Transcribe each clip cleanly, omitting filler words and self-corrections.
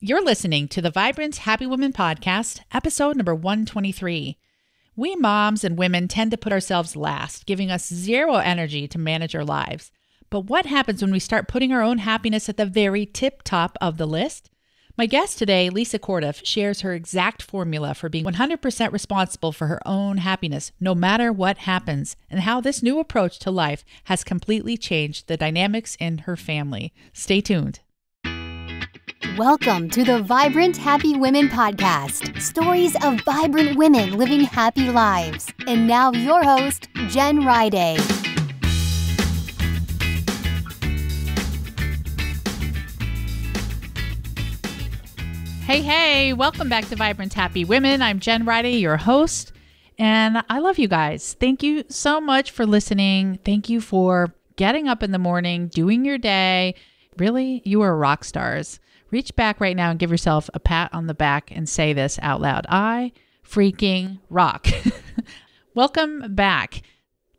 You're listening to the Vibrant Happy Women podcast, episode number 123. We moms and women tend to put ourselves last, giving us zero energy to manage our lives. But what happens when we start putting our own happiness at the very tip top of the list? My guest today, Lisa Corduff, shares her exact formula for being 100% responsible for her own happiness, no matter what happens, and how this new approach to life has completely changed the dynamics in her family. Stay tuned. Welcome to the Vibrant Happy Women podcast. Stories of vibrant women living happy lives. And now your host, Jen Riday. Hey, welcome back to Vibrant Happy Women. I'm Jen Riday, your host, and I love you guys. Thank you so much for listening. Thank you for getting up in the morning, doing your day. Really, you are rock stars. Reach back right now and give yourself a pat on the back and say this out loud. I freaking rock. Welcome back.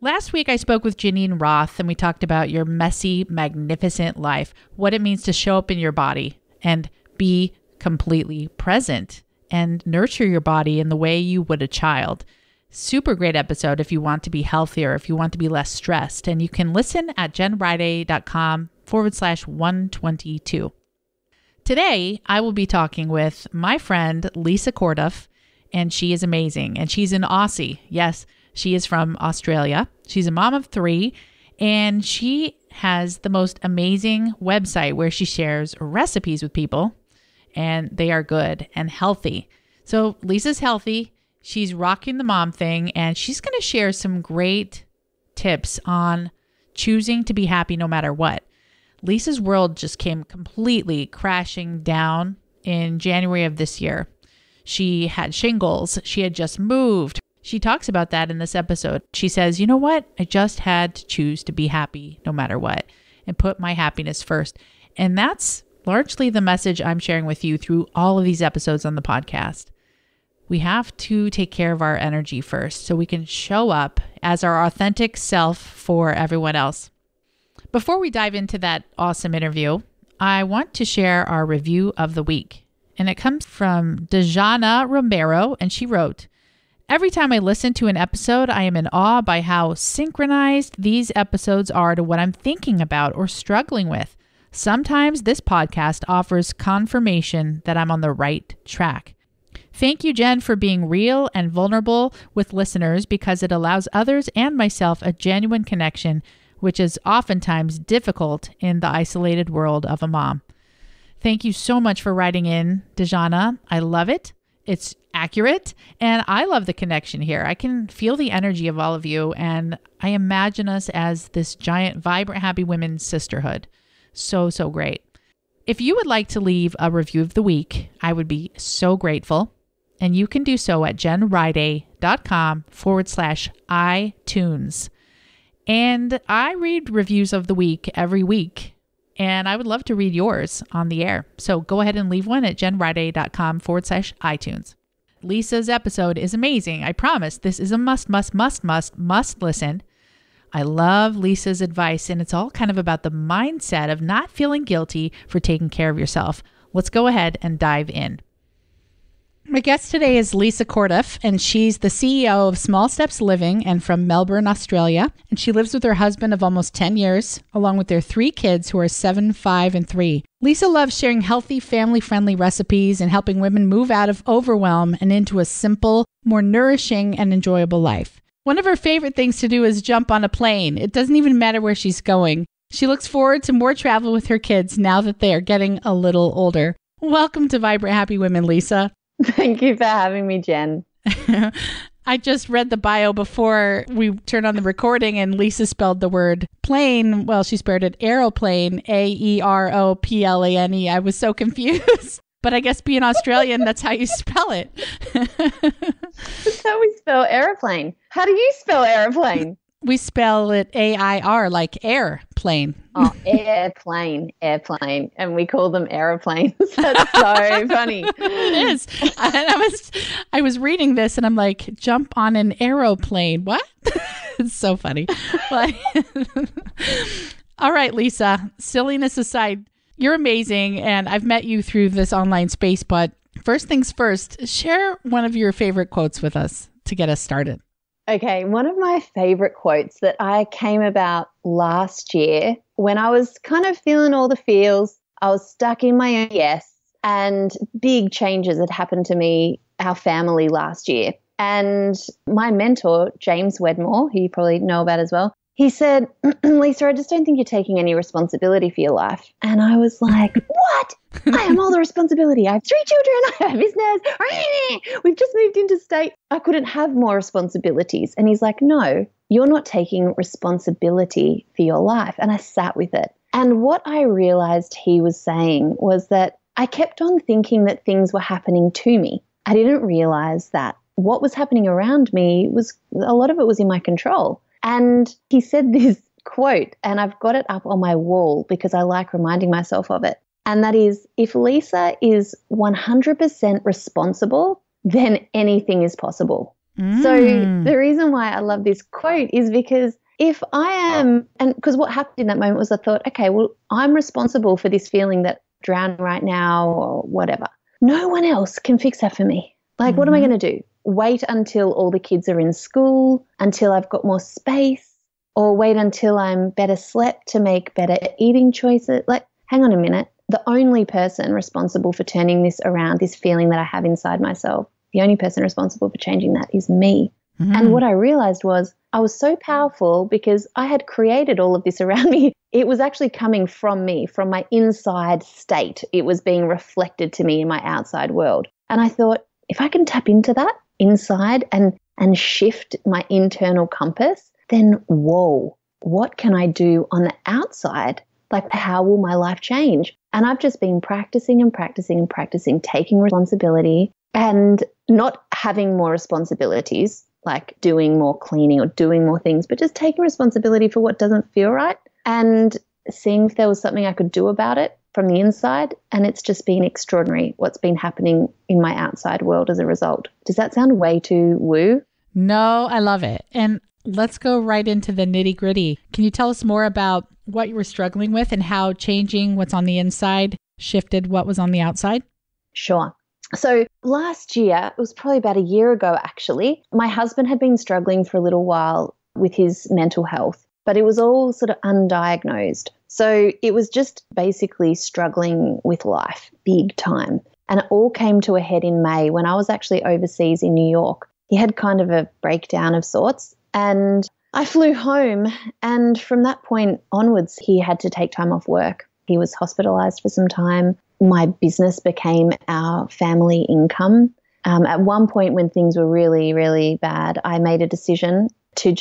Last week, I spoke with Janine Roth and we talked about your messy, magnificent life, what it means to show up in your body and be completely present and nurture your body in the way you would a child. Super great episode if you want to be healthier, if you want to be less stressed. And you can listen at jenriday.com/122. Today, I will be talking with my friend, Lisa Corduff, and she is amazing. And she's an Aussie. Yes, she is from Australia. She's a mom of 3, and she has the most amazing website where she shares recipes with people, and they are good and healthy. So Lisa's healthy. She's rocking the mom thing, and she's going to share some great tips on choosing to be happy no matter what. Lisa's world just came completely crashing down in January of this year. She had shingles. She had just moved. She talks about that in this episode. She says, you know what? I just had to choose to be happy no matter what and put my happiness first. And that's largely the message I'm sharing with you through all of these episodes on the podcast. We have to take care of our energy first so we can show up as our authentic self for everyone else. Before we dive into that awesome interview, I want to share our review of the week. And it comes from Dejana Romero, and she wrote, "Every time I listen to an episode, I am in awe by how synchronized these episodes are to what I'm thinking about or struggling with. Sometimes this podcast offers confirmation that I'm on the right track. Thank you, Jen, for being real and vulnerable with listeners because it allows others and myself a genuine connection, which is oftentimes difficult in the isolated world of a mom." Thank you so much for writing in, Dejana. I love it. It's accurate, and I love the connection here. I can feel the energy of all of you, and I imagine us as this giant, vibrant, happy women sisterhood. So great. If you would like to leave a review of the week, I would be so grateful. And you can do so at jenriday.com/iTunes. And I read reviews of the week every week, and I would love to read yours on the air. So go ahead and leave one at jenriday.com/iTunes. Lisa's episode is amazing. I promise this is a must listen. I love Lisa's advice, and it's all kind of about the mindset of not feeling guilty for taking care of yourself. Let's go ahead and dive in. My guest today is Lisa Corduff, and she's the CEO of Small Steps Living and from Melbourne, Australia. And she lives with her husband of almost 10 years, along with their 3 kids who are 7, 5, and 3. Lisa loves sharing healthy, family-friendly recipes and helping women move out of overwhelm and into a simple, more nourishing, and enjoyable life. One of her favorite things to do is jump on a plane. It doesn't even matter where she's going. She looks forward to more travel with her kids now that they are getting a little older. Welcome to Vibrant Happy Women, Lisa. Thank you for having me, Jen. I just read the bio before we turned on the recording, and Lisa spelled the word plane. Well, she spelled it aeroplane, AEROPLANE. I was so confused. But I guess being Australian, that's how you spell it. That's how we spell airplane. How do you spell airplane? We spell it AIR, like airplane. Oh, airplane. And we call them aeroplanes. That's so funny. It is. And I was reading this and I'm like, jump on an aeroplane. What? It's so funny. All right, Lisa, silliness aside, You're amazing. And I've met you through this online space. But first things first, share one of your favorite quotes with us to get us started. Okay, one of my favorite quotes that I came about last year when I was kind of feeling all the feels, I was stuck in my own yes, and big changes had happened to me, our family last year. And my mentor, James Wedmore, who you probably know about as well, he said, Lisa, I just don't think you're taking any responsibility for your life. And I was like, what? I am all the responsibility. I have 3 children. I have business. We've just moved into state. I couldn't have more responsibilities. And he's like, no, you're not taking responsibility for your life. And I sat with it. And what I realized he was saying was that I kept on thinking that things were happening to me. I didn't realize that what was happening around me was, a lot of it was in my control. And he said this quote, and I've got it up on my wall because I like reminding myself of it. And that is, if Lisa is 100% responsible, then anything is possible. So the reason why I love this quote is because if I am, and because what happened in that moment was I thought, okay, well, I'm responsible for this feeling that I'm drowning right now or whatever. No one else can fix that for me. Like, what am I going to do? Wait until all the kids are in school, until I've got more space, or wait until I'm better slept to make better eating choices? Like, hang on a minute. The only person responsible for turning this around, this feeling that I have inside myself, the only person responsible for changing that is me. And what I realized was I was so powerful because I had created all of this around me. It was actually coming from me, from my inside state. It was being reflected to me in my outside world. And I thought, if I can tap into that inside and shift my internal compass, then whoa, what can I do on the outside? Like, how will my life change? And I've just been practicing and practicing and practicing, taking responsibility and not having more responsibilities, like doing more cleaning or doing more things, but just taking responsibility for what doesn't feel right and seeing if there was something I could do about it from the inside. And it's just been extraordinary what's been happening in my outside world as a result. Does that sound way too woo? No, I love it. And let's go right into the nitty gritty. Can you tell us more about what you were struggling with and how changing what's on the inside shifted what was on the outside? Sure. So last year, it was probably about a year ago actually, my husband had been struggling for a little while with his mental health, but it was all sort of undiagnosed. So it was just basically struggling with life big time. And it all came to a head in May when I was actually overseas in New York. He had kind of a breakdown of sorts and I flew home, and from that point onwards, he had to take time off work. He was hospitalized for some time. My business became our family income. At one point when things were really, really bad, I made a decision to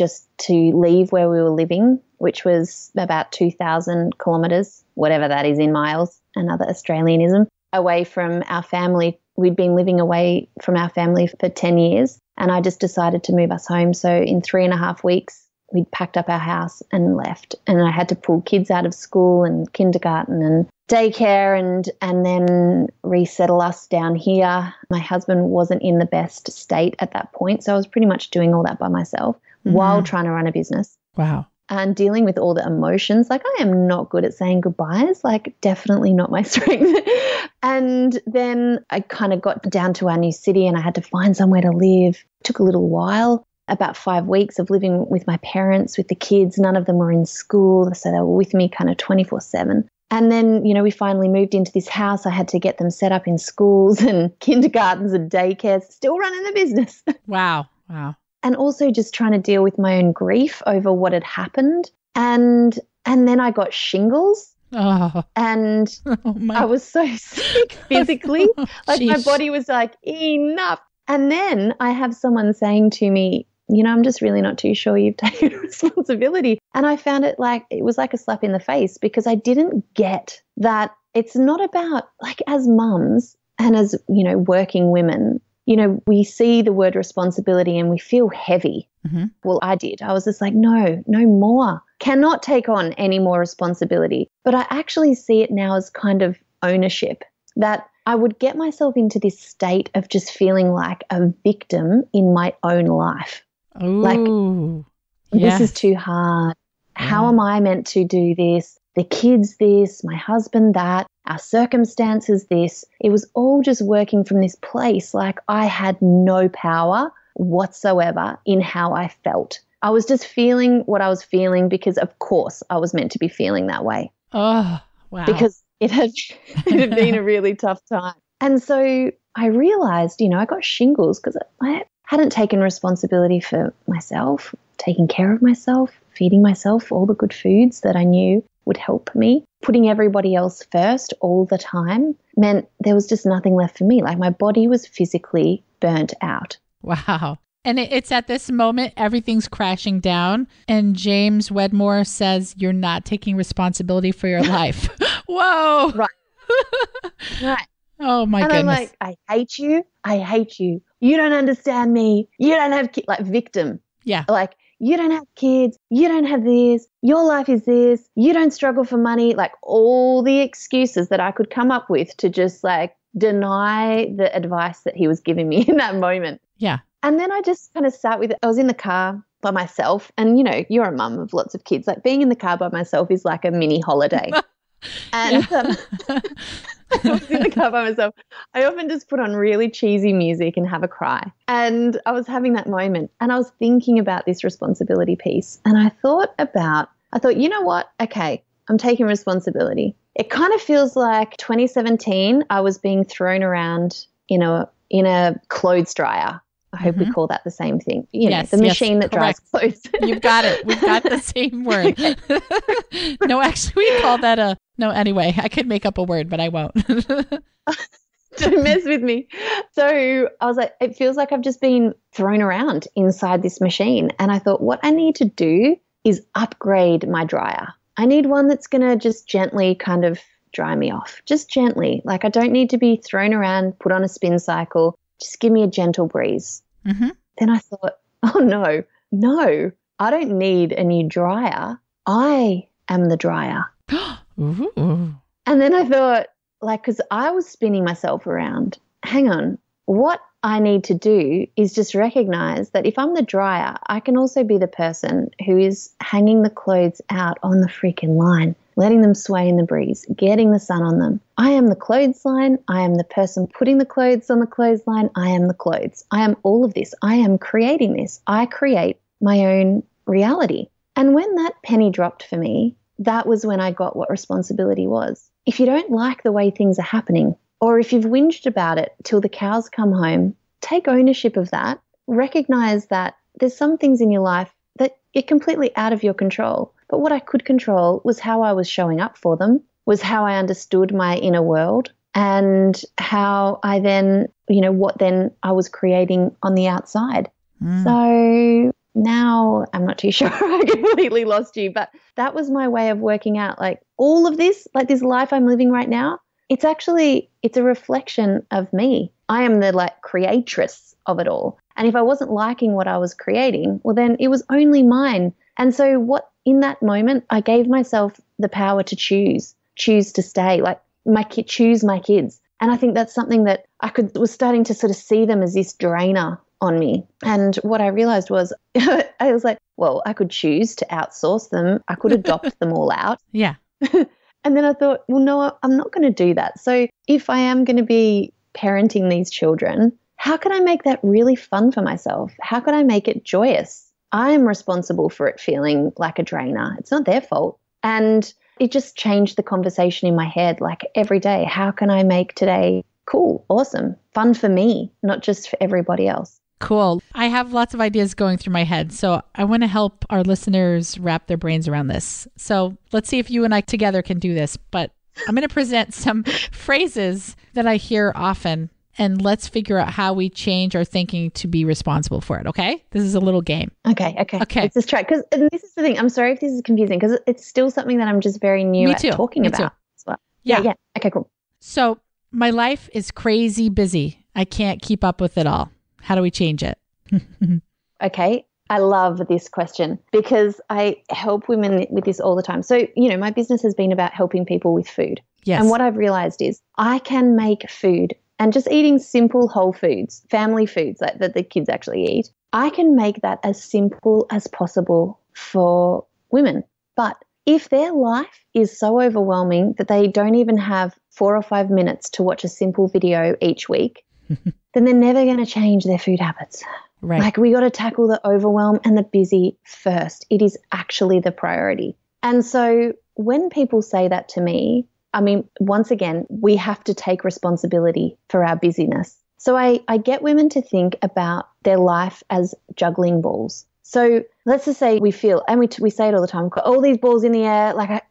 leave where we were living, which was about 2,000 kilometres, whatever that is in miles, another Australianism, away from our family. We'd been living away from our family for 10 years, and I just decided to move us home. So in 3.5 weeks, we'd packed up our house and left. And I had to pull kids out of school and kindergarten and daycare and then resettle us down here. My husband wasn't in the best state at that point, so I was pretty much doing all that by myself while trying to run a business. Wow. And dealing with all the emotions. Like, I am not good at saying goodbyes, like definitely not my strength. And then I kind of got down to our new city and I had to find somewhere to live. It took a little while, about 5 weeks of living with my parents, with the kids. None of them were in school, so they were with me kind of 24/7. And then, we finally moved into this house. I had to get them set up in schools and kindergartens and daycares, still running the business. Wow. And also just trying to deal with my own grief over what had happened. And then I got shingles. Oh. And I was so sick physically. Like, my body was like, enough. And then I have someone saying to me, I'm just really not too sure you've taken responsibility. And I found it was like a slap in the face, because I didn't get that it's not about, like, as mums and as, working women, we see the word responsibility and we feel heavy. Mm-hmm. Well, I did. I was just like, no more. Cannot take on any more responsibility. But I actually see it now as kind of ownership, that I would get myself into this state of just feeling like a victim in my own life. Ooh, like, yes. This is too hard. How am I meant to do this? The kids this, my husband that. our circumstances this. It was all just working from this place like I had no power whatsoever in how I felt. I was just feeling what I was feeling because, of course, I was meant to be feeling that way. Oh, wow. Because it had been a really tough time. And so I realized, I got shingles because I hadn't taken responsibility for myself, taking care of myself, feeding myself all the good foods that I knew would help me. Putting everybody else first all the time meant there was just nothing left for me. Like my body was physically burnt out. Wow. And it's at this moment, everything's crashing down. And James Wedmore says, you're not taking responsibility for your life. Whoa. Right. Right. Oh, my goodness. And I'm like, I hate you. I hate you. You don't understand me. You don't have kids. Like victim. Yeah. Like, you don't have kids. You don't have this. Your life is this. You don't struggle for money. Like all the excuses that I could come up with to just like deny the advice that he was giving me in that moment. Yeah. And then I just kind of sat with it. I was in the car by myself. And, you're a mum of lots of kids. Like being in the car by myself is like a mini holiday. And I was in the car by myself. I often just put on really cheesy music and have a cry. And I was having that moment and I was thinking about this responsibility piece. And I thought, you know what? Okay, I'm taking responsibility. It kind of feels like 2017, I was being thrown around in a clothes dryer. I hope we call that the same thing. The machine that dries clothes. You've got it. We've got the same word. No, actually, we call that no, anyway, I could make up a word, but I won't. Don't mess with me. So I was like, it feels like I've just been thrown around inside this machine. And I thought what I need to do is upgrade my dryer. I need one that's going to just gently kind of dry me off, just gently. Like I don't need to be thrown around, put on a spin cycle. Just give me a gentle breeze. Mm-hmm. Then I thought, oh, no, I don't need a new dryer. I am the dryer. Ooh. And then I thought, because I was spinning myself around, hang on, what I need to do is just recognize that if I'm the dryer, I can also be the person who is hanging the clothes out on the freaking line, letting them sway in the breeze, getting the sun on them. I am the clothesline. I am the person putting the clothes on the clothesline. I am the clothes. I am all of this. I am creating this. I create my own reality. And when that penny dropped for me, that was when I got what responsibility was. If you don't like the way things are happening, or if you've whinged about it till the cows come home, take ownership of that. Recognize that there's some things in your life that are completely out of your control. But what I could control was how I was showing up for them, was how I understood my inner world and how I then, what then I was creating on the outside. So now I'm not too sure I completely lost you, but that was my way of working out like all of this, like this life I'm living right now. It's a reflection of me. I am the creatress of it all. And if I wasn't liking what I was creating, well, then it was only mine. And so in that moment, I gave myself the power to choose to stay, choose my kids. And I think that's something that was starting to sort of see them as this drainer on me. And what I realized was, I was like, well, I could choose to outsource them. I could adopt them all out. Yeah. And then I thought, well, no, I'm not going to do that. So if I am going to be parenting these children, how can I make that really fun for myself? How can I make it joyous? I am responsible for it feeling like a drainer. It's not their fault. And it just changed the conversation in my head, every day. How can I make today cool, awesome, fun for me, not just for everybody else? Cool. I have lots of ideas going through my head, so I want to help our listeners wrap their brains around this. So let's see if you and I together can do this, but I'm going to present some phrases that I hear often, and let's figure out how we change our thinking to be responsible for it, okay? This is a little game. Okay. Let's just try. Because this is the thing. I'm sorry if this is confusing because it's still something that I'm just very new at talking about as well. Yeah. Okay, cool. So my life is crazy busy. I can't keep up with it all. How do we change it? Okay. I love this question because I help women with this all the time. So, my business has been about helping people with food. Yes. And what I've realized is I can make food and just eating simple whole foods, family foods that the kids actually eat. I can make that as simple as possible for women. But if their life is so overwhelming that they don't even have 4 or 5 minutes to watch a simple video each week, then they're never going to change their food habits. Right. Like, we got to tackle the overwhelm and the busy first. It is actually the priority. And so when people say that to me, I mean, once again, we have to take responsibility for our busyness. So I get women to think about their life as juggling balls. So let's just say we feel, and we say it all the time, we've got all these balls in the air, like,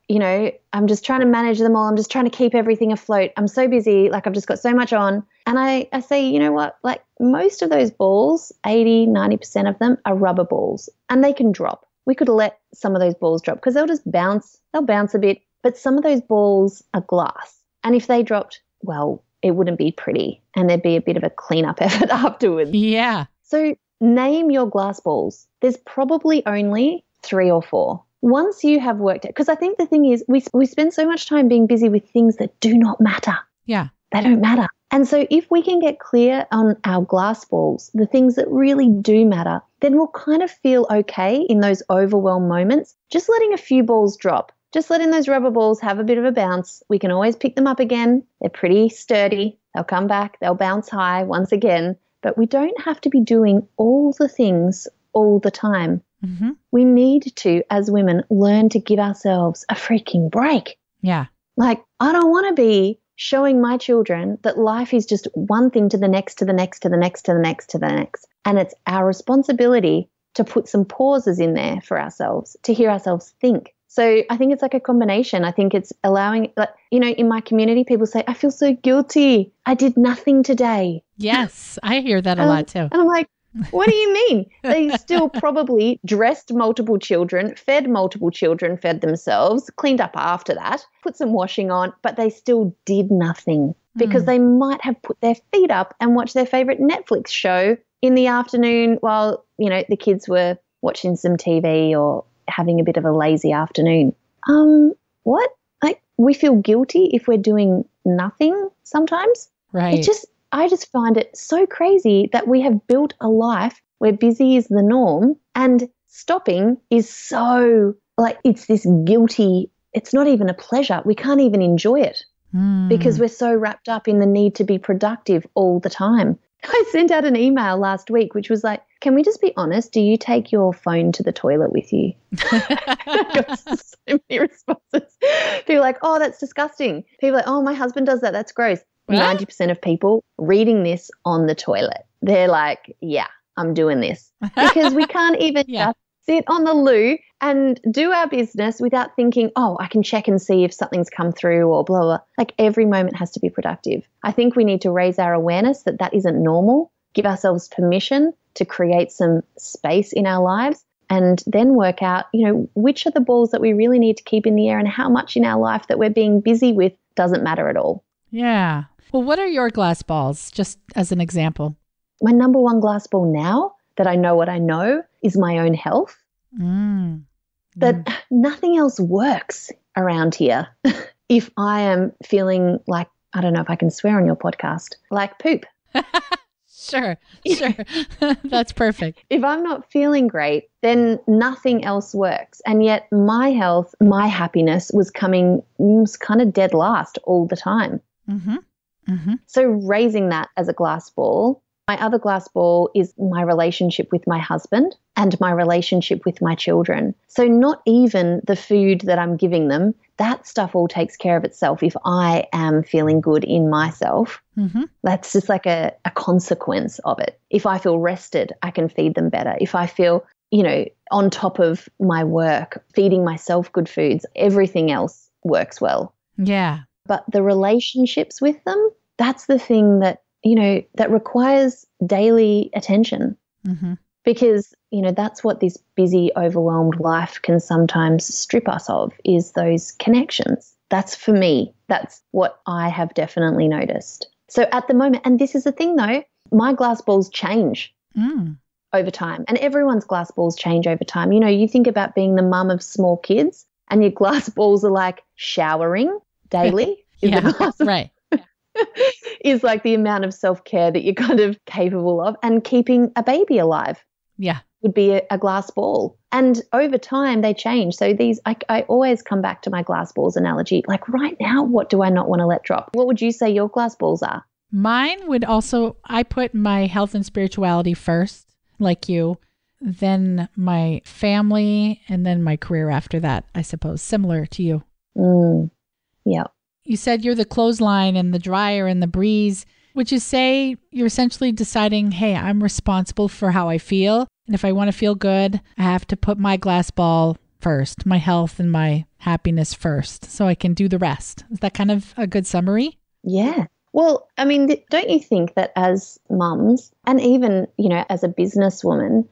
I'm just trying to manage them all. I'm just trying to keep everything afloat. I'm so busy, like I've just got so much on. And I say, you know what, like most of those balls, 80, 90% of them are rubber balls and they can drop. We could let some of those balls drop because they'll just bounce. They'll bounce a bit, but some of those balls are glass. And if they dropped, well, it wouldn't be pretty and there'd be a bit of a cleanup effort afterwards. Yeah. So name your glass balls. There's probably only 3 or 4. Once you have worked it, because I think the thing is we spend so much time being busy with things that do not matter. Yeah. They don't matter. And so if we can get clear on our glass balls, the things that really do matter, then we'll kind of feel okay in those overwhelm moments, just letting a few balls drop. Just letting those rubber balls have a bit of a bounce. We can always pick them up again. They're pretty sturdy. They'll come back. They'll bounce high once again. But we don't have to be doing all the things all the time. Mm-hmm. We need to, as women, learn to give ourselves a freaking break. Yeah. Like, I don't want to be showing my children that life is just one thing to the next, to the next, to the next, to the next, to the next. And it's our responsibility to put some pauses in there for ourselves, to hear ourselves think. So I think it's like a combination. I think it's allowing, like, in my community, people say, I feel so guilty. I did nothing today. Yes, I hear that a lot too. And I'm like, what do you mean? They still probably dressed multiple children, fed themselves, cleaned up after that, put some washing on, but they still did nothing because they might have put their feet up and watched their favorite Netflix show in the afternoon while, the kids were watching some TV or having a bit of a lazy afternoon. What? Like, we feel guilty if we're doing nothing sometimes. Right. I just find it so crazy that we have built a life where busy is the norm and stopping is so, like, it's this guilty, it's not even a pleasure. We can't even enjoy it because we're so wrapped up in the need to be productive all the time. I sent out an email last week which was like, can we just be honest? Do you take your phone to the toilet with you? I got so many responses. People are like, oh, that's disgusting. People are like, oh, my husband does that. That's gross. What? 90% of people reading this on the toilet, they're like, yeah, I'm doing this. Because we can't even just sit on the loo and do our business without thinking, oh, I can check and see if something's come through or blah, blah. Like, every moment has to be productive. I think we need to raise our awareness that that isn't normal, give ourselves permission to create some space in our lives, and then work out, which are the balls that we really need to keep in the air and how much in our life that we're being busy with doesn't matter at all. Yeah. Well, what are your glass balls, just as an example? My number one glass ball now that I know what I know is my own health. That nothing else works around here if I am feeling like, I don't know if I can swear on your podcast, like poop. Sure. That's perfect. If I'm not feeling great, then nothing else works. And yet my health, my happiness was kind of dead last all the time. Mm-hmm. Mm-hmm. So raising that as a glass ball. My other glass ball is my relationship with my husband and my relationship with my children. So not even the food that I'm giving them, that stuff all takes care of itself if I am feeling good in myself. Mm-hmm. That's just like a consequence of it. If I feel rested, I can feed them better. If I feel, on top of my work, feeding myself good foods, everything else works well. Yeah. But the relationships with them, that's the thing that, that requires daily attention. Mm-hmm. Because, that's what this busy, overwhelmed life can sometimes strip us of, is those connections. That's for me. That's what I have definitely noticed. So at the moment, and this is the thing though, my glass balls change over time, and everyone's glass balls change over time. You think about being the mum of small kids and your glass balls are like showering daily. Right. Is like the amount of self-care that you're kind of capable of, and keeping a baby alive. Yeah. would be a glass ball. And over time they change. So I always come back to my glass balls analogy. Like right now, what do I not want to let drop? What would you say your glass balls are? Mine would also, I put my health and spirituality first, like you, then my family, and then my career after that, I suppose, similar to you. Yeah. You said you're the clothesline and the dryer and the breeze. Would you say you're essentially deciding, hey, I'm responsible for how I feel. And if I want to feel good, I have to put my glass ball first, my health and my happiness first, so I can do the rest. Is that kind of a good summary? Yeah. Well, I mean, don't you think that as mums and even, as a businesswoman,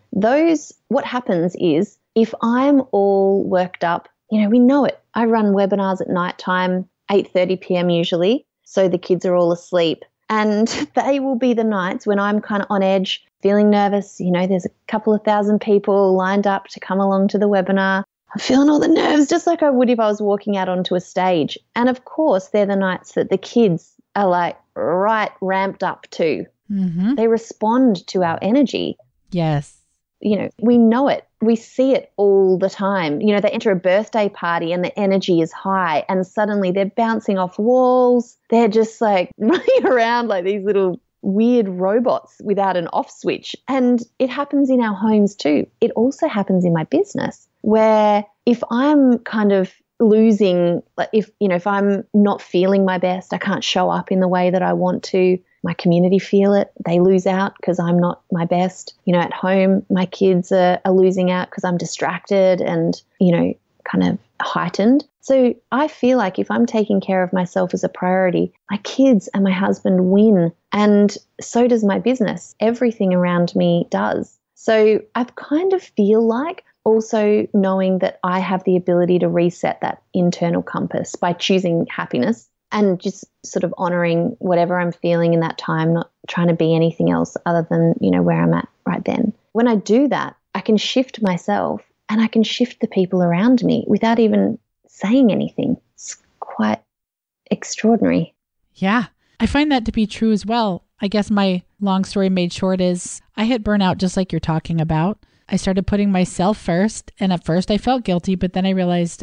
what happens is if I'm all worked up, we know it. I run webinars at nighttime, 8:30 p.m. usually. So the kids are all asleep. And they will be the nights when I'm kind of on edge, feeling nervous. There's a couple of thousand people lined up to come along to the webinar. I'm feeling all the nerves just like I would if I was walking out onto a stage. And of course, they're the nights that the kids are like right ramped up too. Mm-hmm. They respond to our energy. Yes. We know it. We see it all the time. They enter a birthday party and the energy is high and suddenly they're bouncing off walls. They're just like running around like these little weird robots without an off switch. And it happens in our homes too. It also happens in my business where if I'm kind of losing, like if I'm not feeling my best, I can't show up in the way that I want to. My community feel it. They lose out because I'm not my best. At home, my kids are losing out because I'm distracted and, kind of heightened. So I feel like if I'm taking care of myself as a priority, my kids and my husband win. And so does my business. Everything around me does. So I kind of feel like also knowing that I have the ability to reset that internal compass by choosing happiness and just sort of honoring whatever I'm feeling in that time, not trying to be anything else other than, where I'm at right then. When I do that, I can shift myself and I can shift the people around me without even saying anything. It's quite extraordinary. Yeah, I find that to be true as well. I guess my long story made short is I hit burnout just like you're talking about. I started putting myself first, and at first I felt guilty, but then I realized,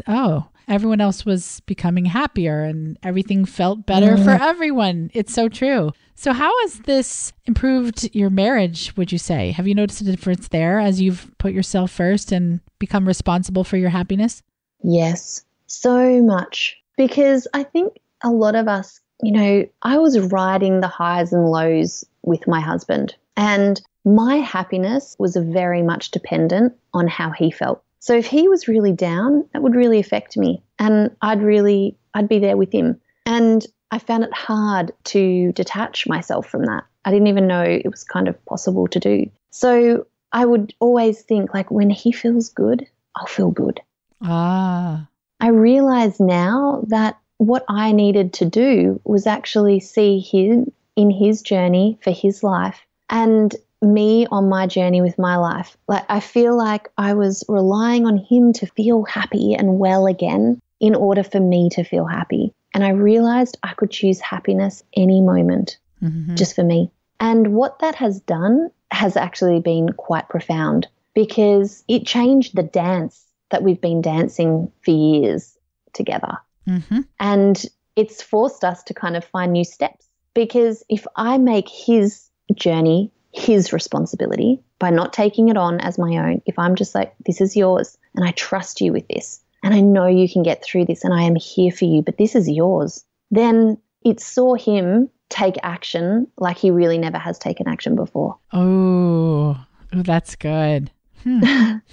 everyone else was becoming happier and everything felt better for everyone. It's so true. So how has this improved your marriage, would you say? Have you noticed a difference there as you've put yourself first and become responsible for your happiness? Yes, so much. Because I think a lot of us, I was riding the highs and lows with my husband, and my happiness was very much dependent on how he felt. So if he was really down, that would really affect me, and I'd be there with him. And I found it hard to detach myself from that. I didn't even know it was kind of possible to do. So I would always think like when he feels good, I'll feel good. I realize now that what I needed to do was actually see him in his journey for his life and me on my journey with my life. Like I feel like I was relying on him to feel happy and well again in order for me to feel happy. And I realized I could choose happiness any moment just for me. And what that has done has actually been quite profound because it changed the dance that we've been dancing for years together. And it's forced us to kind of find new steps because if I make his journey his responsibility by not taking it on as my own, if I'm just like, this is yours and I trust you with this and I know you can get through this and I am here for you, but this is yours, then it saw him take action like he really never has taken action before. Oh, that's good.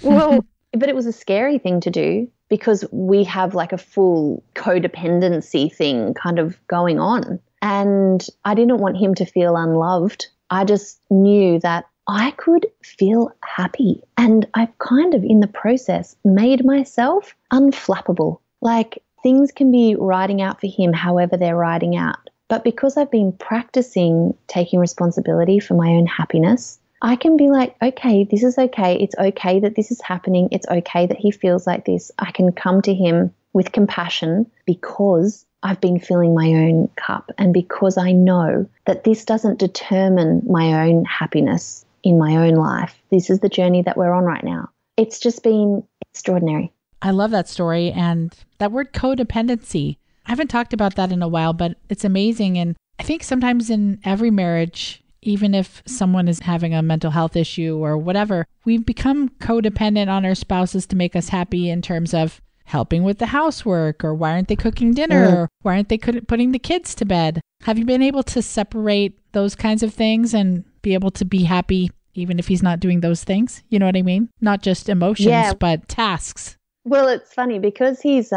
Well, but it was a scary thing to do because we have like a full codependency thing kind of going on. And I didn't want him to feel unloved. I just knew that I could feel happy. And I've kind of in the process made myself unflappable. Like things can be riding out for him however they're riding out. But because I've been practicing taking responsibility for my own happiness, I can be like, okay, this is okay. It's okay that this is happening. It's okay that he feels like this. I can come to him with compassion because I've been filling my own cup and because I know that this doesn't determine my own happiness. in my own life. This is the journey that we're on right now. It's just been extraordinary. I love that story. And that word codependency, I haven't talked about that in a while, but it's amazing. And I think sometimes in every marriage, even if someone is having a mental health issue or whatever, we've become codependent on our spouses to make us happy in terms of helping with the housework, or why aren't they cooking dinner, or why aren't they putting the kids to bed? Have you been able to separate those kinds of things and be able to be happy even if he's not doing those things? You know what I mean? Not just emotions, but tasks. Well, it's funny because he's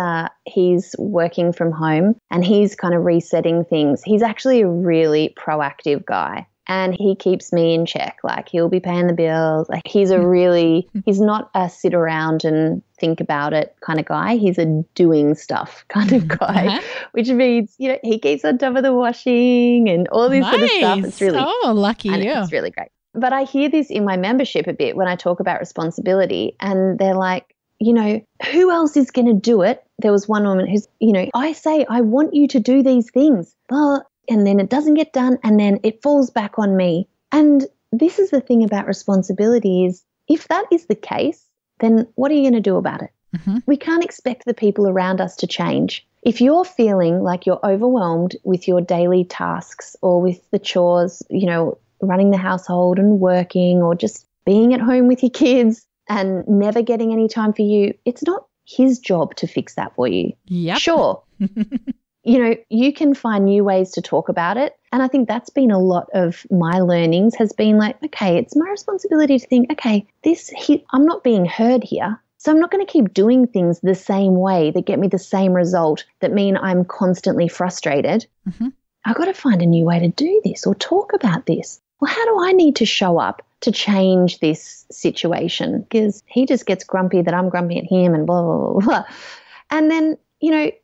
working from home and he's kind of resetting things. He's actually a really proactive guy and he keeps me in check. Like, he'll be paying the bills. Like, he's not a sit around and think about it kind of guy. He's a doing stuff kind of guy, which means, he keeps on top of the washing and all this sort of stuff. It's really, lucky you. It's really great. But I hear this in my membership a bit when I talk about responsibility, and they're like, who else is going to do it? There was one woman who's, I say, I want you to do these things, and then it doesn't get done, and then it falls back on me. And this is the thing about responsibility is, if that is the case, then what are you going to do about it? Mm-hmm. We can't expect the people around us to change. If you're feeling like you're overwhelmed with your daily tasks or with the chores, running the household and working, or just being at home with your kids and never getting any time for you, it's not his job to fix that for you. Yep. Sure. You can find new ways to talk about it. And I think that's been a lot of my learnings, has been like, okay, it's my responsibility to think, okay, I'm not being heard here. So I'm not going to keep doing things the same way that get me the same result, that mean I'm constantly frustrated. Mm-hmm. I've got to find a new way to do this or talk about this. Well, how do I need to show up to change this situation? Because he just gets grumpy that I'm grumpy at him and blah, blah, blah, blah. And then,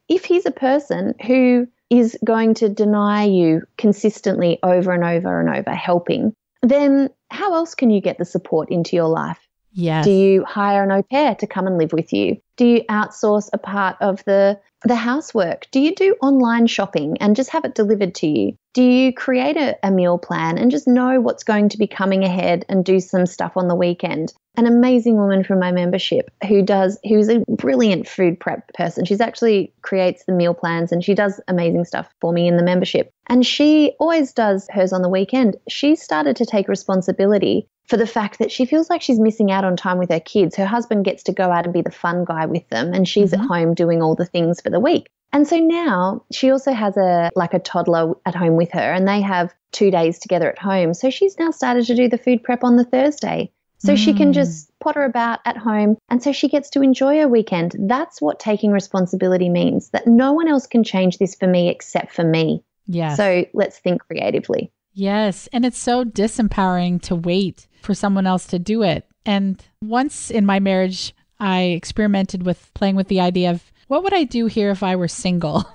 if he's a person who is going to deny you consistently over and over and over helping, then how else can you get the support into your life? Yes. Do you hire an au pair to come and live with you? Do you outsource a part of the housework? Do you do online shopping and just have it delivered to you? Do you create a meal plan and just know what's going to be coming ahead and do some stuff on the weekend? An amazing woman from my membership who's a brilliant food prep person. She's actually creates the meal plans and she does amazing stuff for me in the membership. And she always does hers on the weekend. She started to take responsibility for the fact that she feels like she's missing out on time with her kids. Her husband gets to go out and be the fun guy with them, and she's at home doing all the things for the week. And so now she also has a toddler at home with her, and they have 2 days together at home. So she's now started to do the food prep on the Thursday. So she can just potter about at home, and so she gets to enjoy her weekend. That's what taking responsibility means, that no one else can change this for me except for me. Yes. So let's think creatively. Yes. And it's so disempowering to wait for someone else to do it. And once in my marriage, I experimented with playing with the idea of, what would I do here if I were single?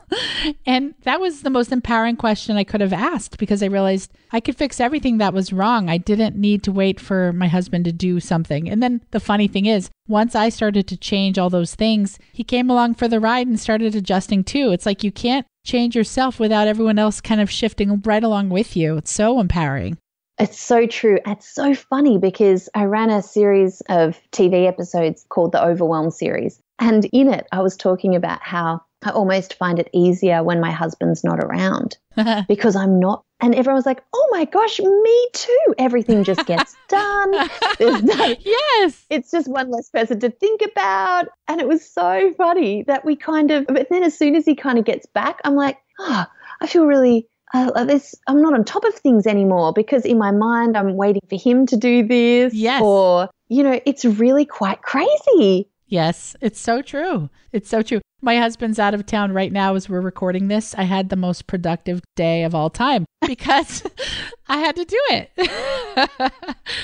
And that was the most empowering question I could have asked, because I realized I could fix everything that was wrong. I didn't need to wait for my husband to do something. And then the funny thing is, once I started to change all those things, he came along for the ride and started adjusting too. It's like you can't change yourself without everyone else kind of shifting right along with you. It's so empowering. It's so true. It's so funny because I ran a series of TV episodes called the Overwhelm Series. And in it, I was talking about how I almost find it easier when my husband's not around because I'm not. And everyone was like, oh my gosh, me too. Everything just gets done. Yes. It's just one less person to think about. And it was so funny that but then as soon as he kind of gets back, I'm like, I feel really, I'm not on top of things anymore, because in my mind, I'm waiting for him to do this. Yes. Or, it's really quite crazy. Yes, it's so true. It's so true. My husband's out of town right now as we're recording this. I had the most productive day of all time because I had to do it.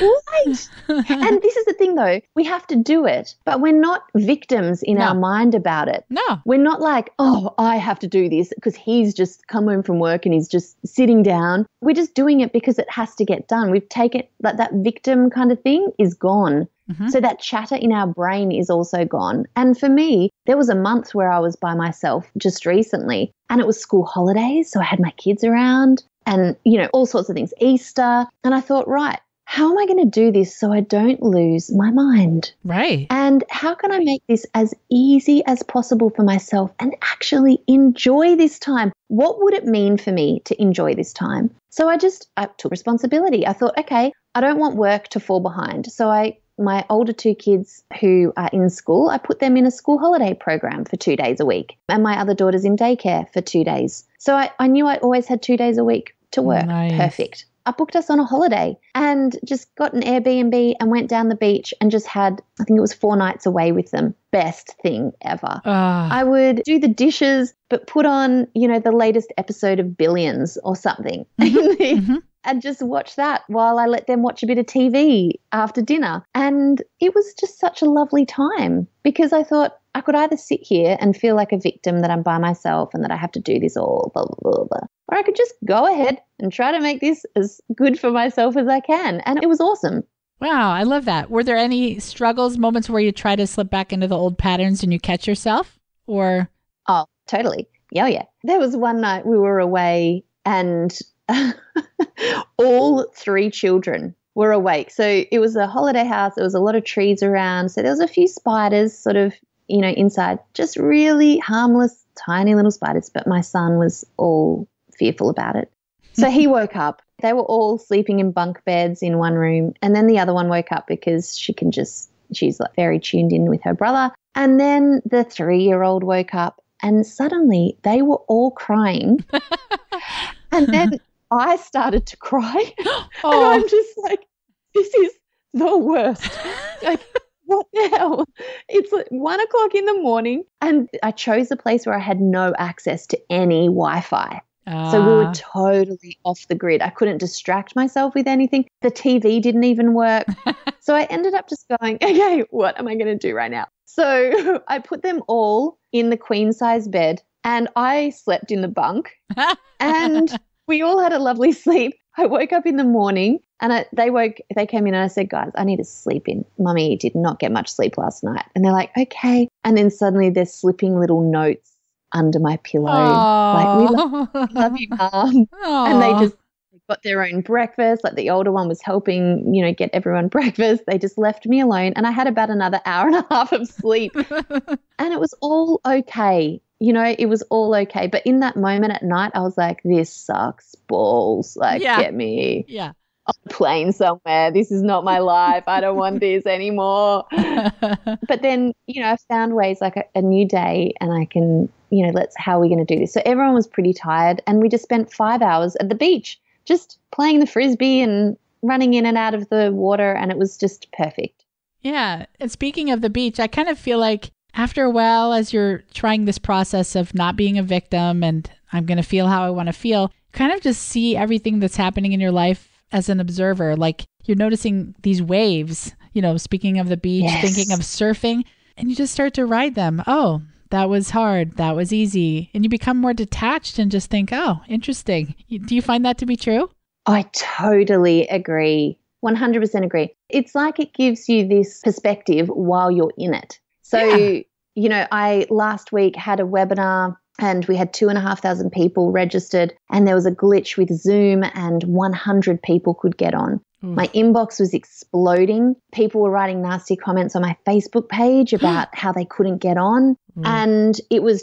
Right. And this is the thing though, we have to do it, but we're not victims in our mind about it. No. We're not like, oh, I have to do this because he's just come home from work and he's just sitting down. We're just doing it because it has to get done. We've taken that victim kind of thing is gone. Mm-hmm. So that chatter in our brain is also gone. And for me, there was a month where I was by myself just recently, and it was school holidays. So I had my kids around and, all sorts of things, Easter. And I thought, right, how am I going to do this so I don't lose my mind? Right. And how can I make this as easy as possible for myself and actually enjoy this time? What would it mean for me to enjoy this time? So I took responsibility. I thought, okay, I don't want work to fall behind. So my older two kids who are in school, I put them in a school holiday program for 2 days a week. And my other daughter's in daycare for 2 days. So I knew I always had 2 days a week to work. Nice. Perfect. I booked us on a holiday and just got an Airbnb and went down the beach and just had, I think it was 4 nights away with them. Best thing ever. I would do the dishes, but put on, the latest episode of Billions or something and just watch that while I let them watch a bit of TV after dinner. And it was just such a lovely time because I thought I could either sit here and feel like a victim that I'm by myself and that I have to do this all, blah, blah, blah, blah. Or I could just go ahead and try to make this as good for myself as I can. And it was awesome. Wow, I love that. Were there any struggles, moments where you try to slip back into the old patterns and you catch yourself? Or? Oh, totally. Yeah. There was one night we were away and all 3 children were awake. So it was a holiday house. There was a lot of trees around. So there was a few spiders sort of, inside, just really harmless, tiny little spiders. But my son was all fearful about it. So he woke up. They were all sleeping in bunk beds in one room. And then the other one woke up because she's like very tuned in with her brother. And then the 3-year-old woke up and suddenly they were all crying. And then I started to cry. And I'm just like, this is the worst. Like, what the hell? It's like 1:00 in the morning and I chose a place where I had no access to any Wi-Fi. So we were totally off the grid. I couldn't distract myself with anything. The TV didn't even work. So I ended up just going, okay, what am I going to do right now? So I put them all in the queen size bed and I slept in the bunk and we all had a lovely sleep. I woke up in the morning and they came in and I said, guys, I need to sleep in. Mummy did not get much sleep last night. And they're like, okay. And then suddenly they're slipping little notes under my pillow. Like, we love you, Mum. And they just got their own breakfast. Like the older one was helping, get everyone breakfast. They just left me alone. And I had about another hour and a half of sleep. And it was all okay. It was all okay. But in that moment at night, I was like, this sucks balls. Like, get me on a plane somewhere. This is not my life. I don't want this anymore. But then, I found ways like a new day and I can, how are we going to do this? So everyone was pretty tired and we just spent 5 hours at the beach just playing the frisbee and running in and out of the water. And it was just perfect. Yeah. And speaking of the beach, I kind of feel like after a while, as you're trying this process of not being a victim and I'm going to feel how I want to feel, kind of just see everything that's happening in your life as an observer. Like you're noticing these waves, speaking of the beach, thinking of surfing, and you just start to ride them. Oh, that was hard. That was easy. And you become more detached and just think, oh, interesting. Do you find that to be true? I totally agree. 100% agree. It's like it gives you this perspective while you're in it. So, I last week had a webinar and we had 2,500 people registered and there was a glitch with Zoom and 100 people could get on. My inbox was exploding. People were writing nasty comments on my Facebook page about how they couldn't get on. And it was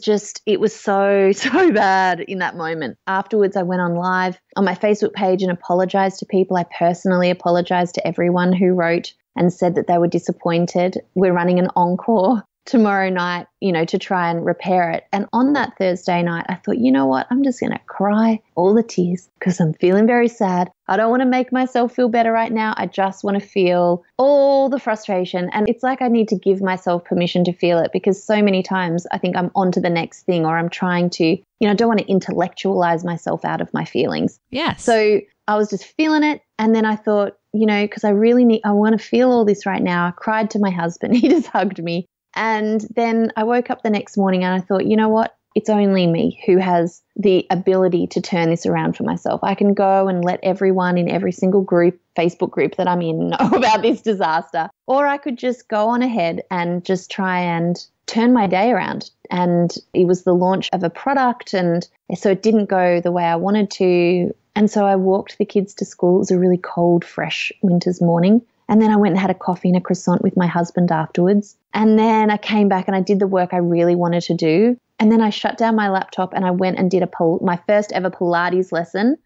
so, so bad in that moment. Afterwards, I went on live on my Facebook page and apologized to people. I personally apologized to everyone who wrote and said that they were disappointed. We're running an encore tomorrow night, to try and repair it. And on that Thursday night, I thought, you know what? I'm just going to cry all the tears because I'm feeling very sad. I don't want to make myself feel better right now. I just want to feel all the frustration. And it's like I need to give myself permission to feel it because so many times I think I'm on to the next thing or I'm trying to, I don't want to intellectualize myself out of my feelings. Yes. So I was just feeling it. And then I thought, because I want to feel all this right now. I cried to my husband. He just hugged me. And then I woke up the next morning and I thought, you know what? It's only me who has the ability to turn this around for myself. I can go and let everyone in every single group, Facebook group that I'm in, know about this disaster. Or I could just go on ahead and just try and turn my day around. And it was the launch of a product. And so it didn't go the way I wanted to. And so I walked the kids to school. It was a really cold, fresh winter's morning. And then I went and had a coffee and a croissant with my husband afterwards. And then I came back and I did the work I really wanted to do. And then I shut down my laptop and I went and did my first ever Pilates lesson.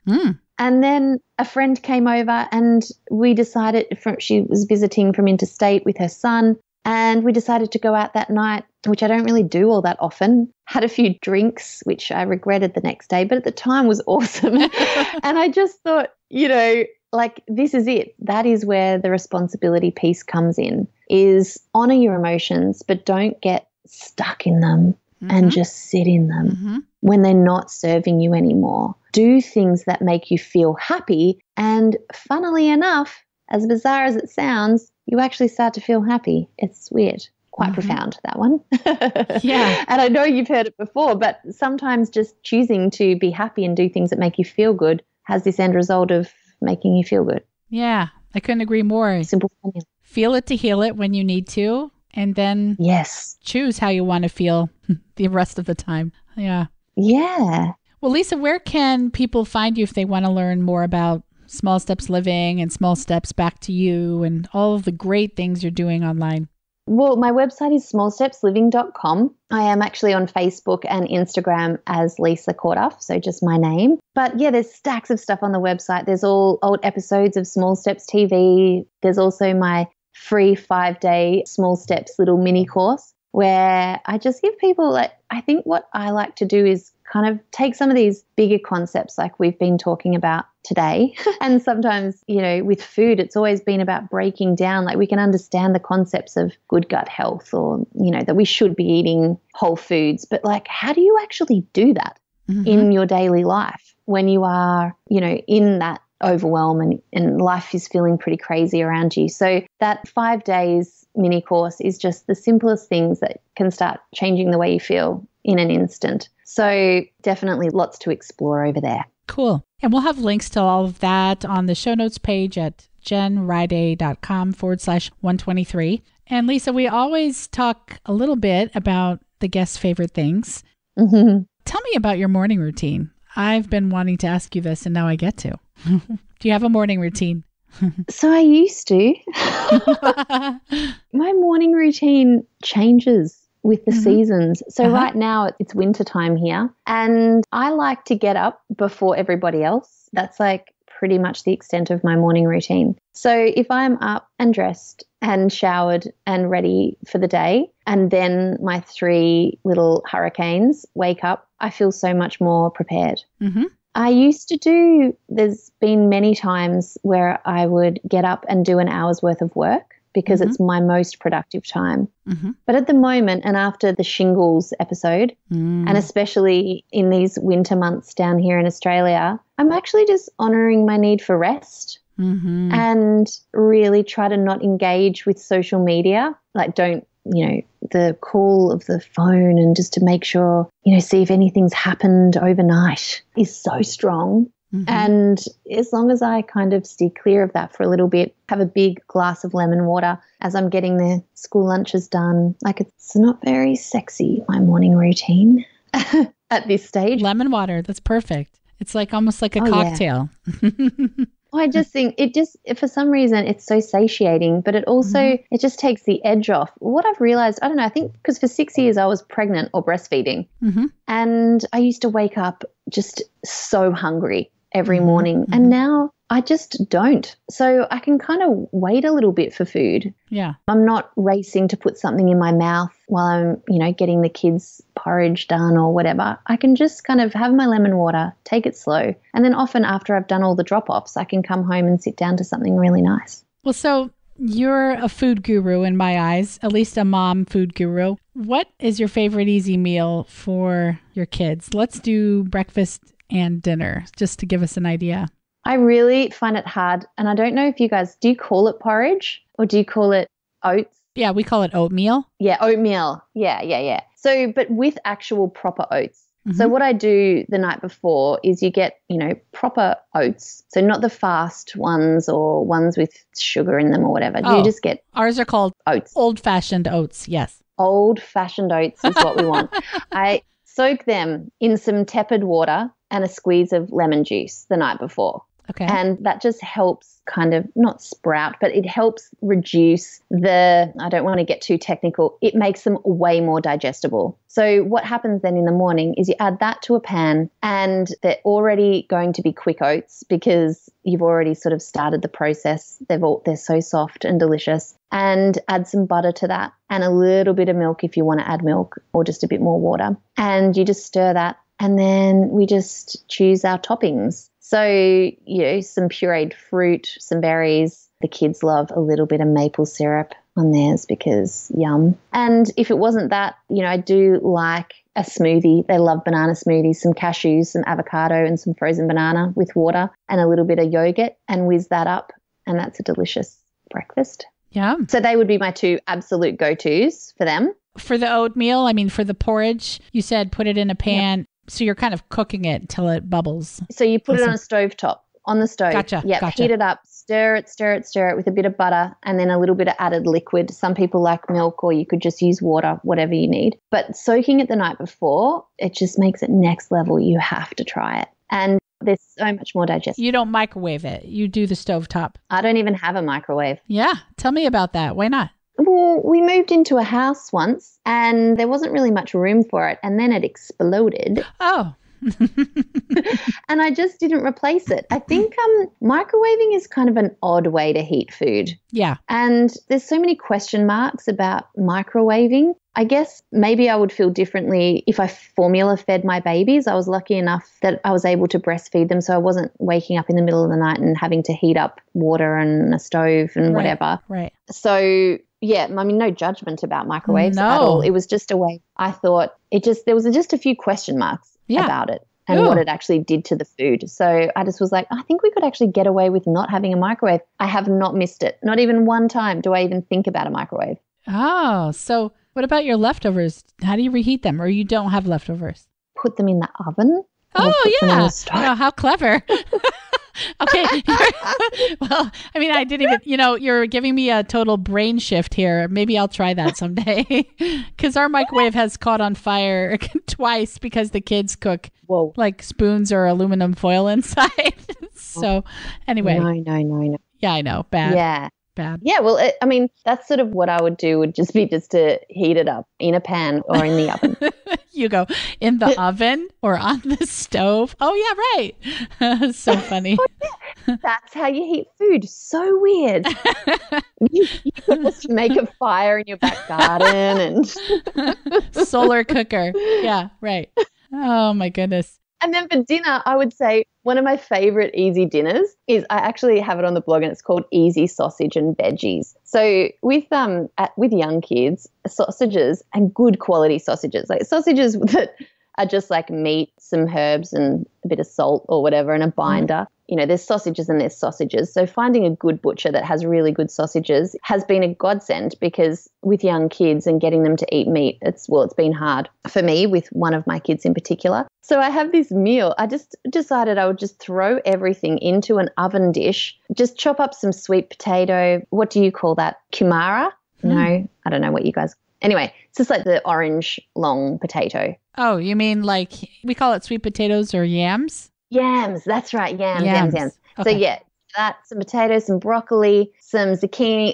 And then a friend came over and we decided, she was visiting from interstate with her son, and we decided to go out that night, which I don't really do all that often. Had a few drinks, which I regretted the next day, but at the time was awesome. And I just thought, like, this is it. That is where the responsibility piece comes in, is honor your emotions, but don't get stuck in them and just sit in them when they're not serving you anymore. Do things that make you feel happy. And funnily enough, as bizarre as it sounds, you actually start to feel happy. It's weird. Quite profound, that one. Yeah. And I know you've heard it before, but sometimes just choosing to be happy and do things that make you feel good has this end result of making you feel good. Yeah, I couldn't agree more. Simple formula. Feel it to heal it when you need to, and then choose how you want to feel the rest of the time. Yeah. Yeah. Well, Lisa, where can people find you if they want to learn more about Small Steps Living and Small Steps Back to You and all of the great things you're doing online? Well, my website is smallstepsliving.com. I am actually on Facebook and Instagram as Lisa Corduff, so just my name. But yeah, there's stacks of stuff on the website. There's all old episodes of Small Steps TV. There's also my free 5-day Small Steps little mini course where I just give people, I think what I like to do is kind of take some of these bigger concepts like we've been talking about today. And sometimes, with food, it's always been about breaking down, like we can understand the concepts of good gut health or, that we should be eating whole foods. But like, how do you actually do that in your daily life when you are, in that overwhelm and life is feeling pretty crazy around you? So that 5 days mini course is just the simplest things that can start changing the way you feel in an instant. So definitely lots to explore over there. Cool. And we'll have links to all of that on the show notes page at jenriday.com/123. And Lisa, we always talk a little bit about the guest's favorite things. Tell me about your morning routine. I've been wanting to ask you this and now I get to. Do you have a morning routine? So I used to. My morning routine changes with the seasons. So right now it's winter time here and I like to get up before everybody else. That's like pretty much the extent of my morning routine. So if I'm up and dressed and showered and ready for the day and then my 3 little hurricanes wake up, I feel so much more prepared. I used to there's been many times where I would get up and do an hour's worth of work because it's my most productive time. But at the moment and after the shingles episode, and especially in these winter months down here in Australia, I'm actually just honouring my need for rest and really try to not engage with social media. Like don't, the call of the phone and just to make sure, see if anything's happened overnight is so strong. And as long as I kind of steer clear of that for a little bit, have a big glass of lemon water as I'm getting the school lunches done, like it's not very sexy, my morning routine at this stage. Lemon water, that's perfect. It's like almost like a cocktail. Yeah. I just think for some reason, it's so satiating, but it also, it just takes the edge off. What I've realized, I don't know, I think because for 6 years I was pregnant or breastfeeding and I used to wake up just so hungry every morning and now I just don't. So I can kind of wait a little bit for food. Yeah. I'm not racing to put something in my mouth while I'm, getting the kids' porridge done or whatever. I can just kind of have my lemon water, take it slow. And then often after I've done all the drop-offs, I can come home and sit down to something really nice. Well, so you're a food guru in my eyes, at least a mom food guru. What is your favorite easy meal for your kids? Let's do breakfast and dinner, just to give us an idea. I really find it hard. And I don't know if you guys, do you call it porridge or do you call it oats? Yeah, we call it oatmeal. Yeah, oatmeal. Yeah. So, but with actual proper oats. So what I do the night before is you get, proper oats. So not the fast ones or ones with sugar in them or whatever. Oh, you just get ours are called oats. Old-fashioned oats, yes. Old-fashioned oats is what we want. I soak them in some tepid water and a squeeze of lemon juice the night before. Okay. And that just helps kind of not sprout, but it helps reduce I don't want to get too technical, it makes them way more digestible. So what happens then in the morning is you add that to a pan, and they're already going to be quick oats because you've already sort of started the process. They're so soft and delicious. And add some butter to that and a little bit of milk if you want to add milk, or just a bit more water. And you just stir that, and then we just choose our toppings. So, some pureed fruit, some berries. The kids love a little bit of maple syrup on theirs because yum. And if it wasn't that, I do like a smoothie. They love banana smoothies, some cashews, some avocado and some frozen banana with water and a little bit of yogurt, and whiz that up. And that's a delicious breakfast. Yeah. So they would be my two absolute go-tos for them. For the oatmeal, for the porridge, you said put it in a pan. Yep. So you're kind of cooking it until it bubbles. So you put it on a stovetop, on the stove. Gotcha. Heat it up, stir it with a bit of butter and then a little bit of added liquid. Some people like milk, or you could just use water, whatever you need. But soaking it the night before, it just makes it next level. You have to try it. And there's so much more digestible. You don't microwave it. You do the stovetop. I don't even have a microwave. Yeah. Tell me about that. Why not? Well, we moved into a house once and there wasn't really much room for it, and then it exploded. Oh. And I just didn't replace it. I think microwaving is kind of an odd way to heat food. Yeah. And there's so many question marks about microwaving. I guess maybe I would feel differently if I formula fed my babies. I was lucky enough that I was able to breastfeed them, so I wasn't waking up in the middle of the night and having to heat up water and a stove and whatever. Right. So yeah, no judgment about microwaves at all. It was just a way I thought there was just a few question marks about it and what it actually did to the food. So I just was like, I think we could actually get away with not having a microwave. I have not missed it. Not even one time do I even think about a microwave. Oh, so what about your leftovers? How do you reheat them, or you don't have leftovers? Put them in the oven. Oh, yeah. Oh, how clever. Okay. Well, I didn't even, you're giving me a total brain shift here. Maybe I'll try that someday because our microwave has caught on fire twice because the kids cook like spoons or aluminum foil inside. So anyway. No. Yeah, I know. Bad. Yeah. Bad. Yeah, well, that's sort of what I would do would just be to heat it up in a pan or in the oven. You go in the oven or on the stove. Oh, yeah, right. So funny. Oh, yeah. That's how you heat food. So weird. you just make a fire in your back garden and solar cooker. Yeah, right. Oh, my goodness. And then for dinner, I would say one of my favorite easy dinners is I actually have it on the blog and it's called Easy Sausage and Veggies. So with young kids, sausages and good quality sausages, like sausages that are just like meat, some herbs and a bit of salt or whatever and a binder. There's sausages and there's sausages. So finding a good butcher that has really good sausages has been a godsend because with young kids and getting them to eat meat, it's been hard for me with one of my kids in particular. So I have this meal. I just decided I would just throw everything into an oven dish, just chop up some sweet potato. What do you call that? Kumara? No, I don't know what you guys. Anyway, it's just like the orange long potato. Oh, you mean like we call it sweet potatoes or yams? Yams, that's right. Yams. Okay. So yeah, some potatoes, some broccoli, some zucchini,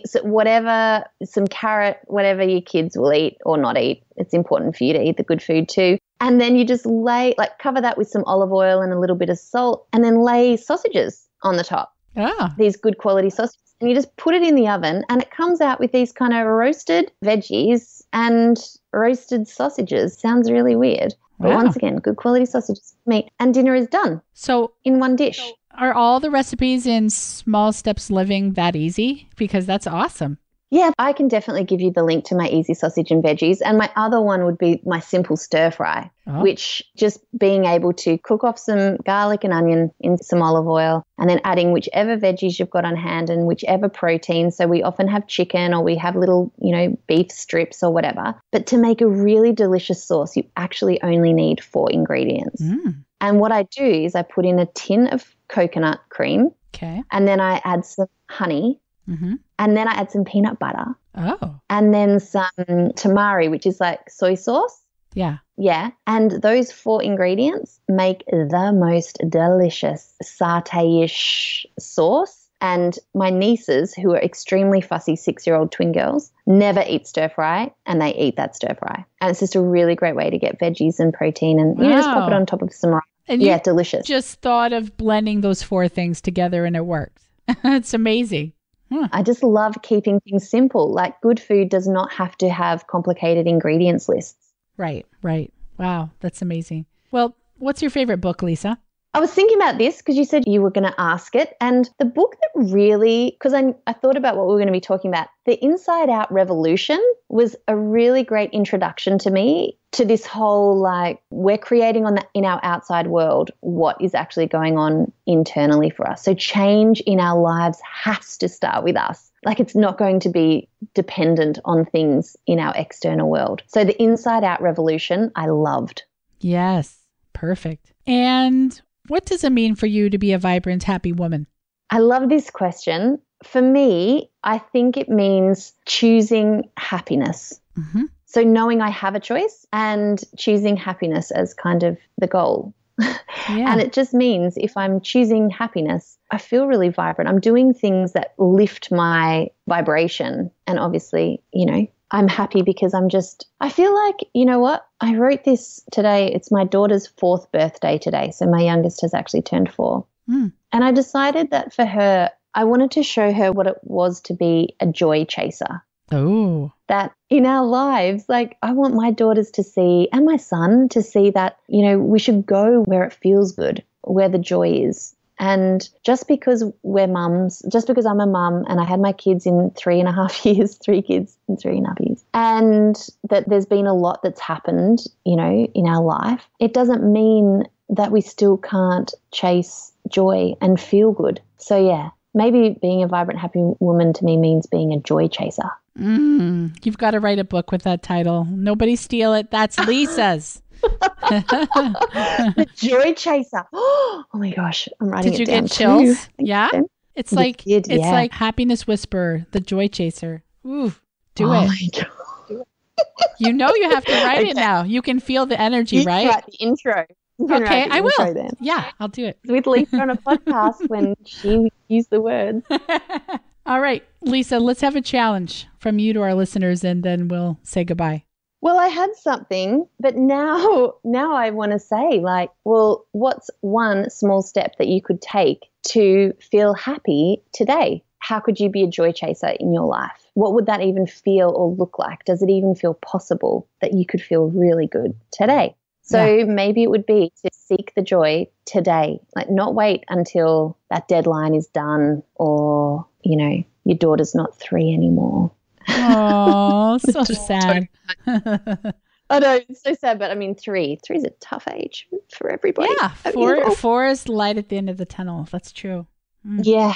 some carrot, whatever your kids will eat or not eat. It's important for you to eat the good food too. And then you just cover that with some olive oil and a little bit of salt and then lay sausages on the top. Ah. These good quality sausages. And you just put it in the oven and it comes out with these kind of roasted veggies and roasted sausages. Sounds really weird. But once again, good quality sausages, meat, and dinner is done. So in one dish. Are all the recipes in Small Steps Living that easy? Because that's awesome. Yeah, I can definitely give you the link to my easy sausage and veggies. And my other one would be my simple stir fry, which just being able to cook off some garlic and onion in some olive oil and then adding whichever veggies you've got on hand and whichever protein. So we often have chicken or we have little, beef strips or whatever. But to make a really delicious sauce, you actually only need 4 ingredients. And what I do is I put in a tin of coconut cream. Okay. And then I add some honey. Mm-hmm. And then I add some peanut butter. Oh. And then some tamari, which is like soy sauce. Yeah. Yeah. And those 4 ingredients make the most delicious satay-ish sauce. And my nieces, who are extremely fussy 6-year-old twin girls, never eat stir fry, and they eat that stir fry. And it's just a really great way to get veggies and protein, and you know, just pop it on top of some rice. And yeah, delicious. Just thought of blending those 4 things together and it works. It's amazing. I just love keeping things simple. Like, good food does not have to have complicated ingredients lists. Right. Wow, that's amazing. Well, what's your favorite book, Lisa? I was thinking about this because you said you were going to ask it. And the book that really, because I thought about what we were going to be talking about, The Inside Out Revolution was a really great introduction to me to this whole, like, we're creating in our outside world what is actually going on internally for us. So change in our lives has to start with us. Like, it's not going to be dependent on things in our external world. So The Inside Out Revolution, I loved. Yes, perfect. And what does it mean for you to be a vibrant, happy woman? I love this question. For me, I think it means choosing happiness. Mm-hmm. So knowing I have a choice and choosing happiness as kind of the goal. Yeah. And it just means if I'm choosing happiness, I feel really vibrant. I'm doing things that lift my vibration. And obviously, you know, I'm happy because I feel like, you know what? I wrote this today. It's my daughter's 4th birthday today. So my youngest has actually turned 4. And I decided that for her, I wanted to show her what it was to be a joy chaser. Oh. That in our lives, like, I want my daughters to see, and my son to see that, you know, we should go where it feels good, where the joy is. And just because we're mums, just because I'm a mum and I had my kids in 3.5 years, 3 kids in 3.5 years, and that there's been a lot that's happened, you know, in our life, it doesn't mean that we still can't chase joy and feel good. So, yeah, maybe being a vibrant, happy woman to me means being a joy chaser. You've got to write a book with that title. Nobody steal it. That's Lisa's. The joy chaser. Oh my gosh, I'm writing it down. Did you get chills? Too. Yeah. It's like happiness whisperer, the joy chaser. Ooh, do it. Oh my God. You know you have to write it now. You can feel the energy, right? Write the intro. Okay, I will. Then. Yeah, I'll do it. With Lisa on a podcast when she used the words. All right, Lisa, let's have a challenge from you to our listeners and then we'll say goodbye. Well, I had something, but now I want to say, like, well, what's one small step that you could take to feel happy today? How could you be a joy chaser in your life? What would that even feel or look like? Does it even feel possible that you could feel really good today? So maybe it would be to seek the joy today, like not wait until that deadline is done or, you know, your daughter's not 3 anymore. Oh, so sad. I know, it's so sad, but I mean, 3 is a tough age for everybody. Yeah, 4 is light at the end of the tunnel. That's true. Yeah.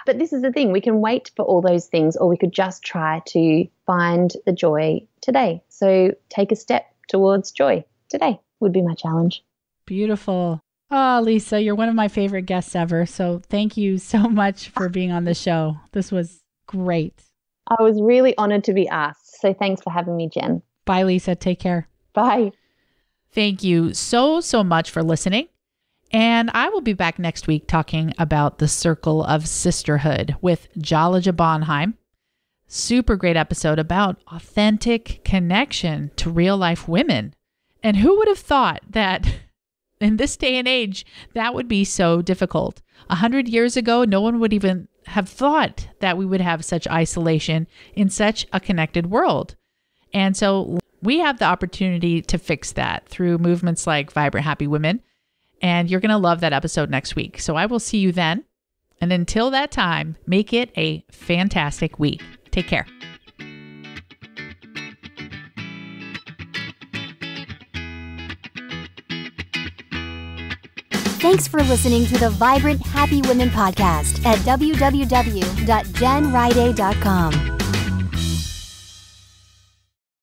But this is the thing. We can wait for all those things, or we could just try to find the joy today. So take a step towards joy today would be my challenge. Beautiful. Oh, Lisa, you're one of my favorite guests ever. So thank you so much for being on the show. This was great. I was really honored to be asked. So thanks for having me, Jen. Bye, Lisa. Take care. Bye. Thank you so much for listening. And I will be back next week talking about the circle of sisterhood with Jalaja Bonheim. Super great episode about authentic connection to real life women. And who would have thought that in this day and age, that would be so difficult? 100 years ago, no one would even have thought that we would have such isolation in such a connected world. And so we have the opportunity to fix that through movements like Vibrant Happy Women. And you're going to love that episode next week. So I will see you then. And until that time, make it a fantastic week. Take care. Thanks for listening to the Vibrant Happy Women podcast at www.jenriday.com.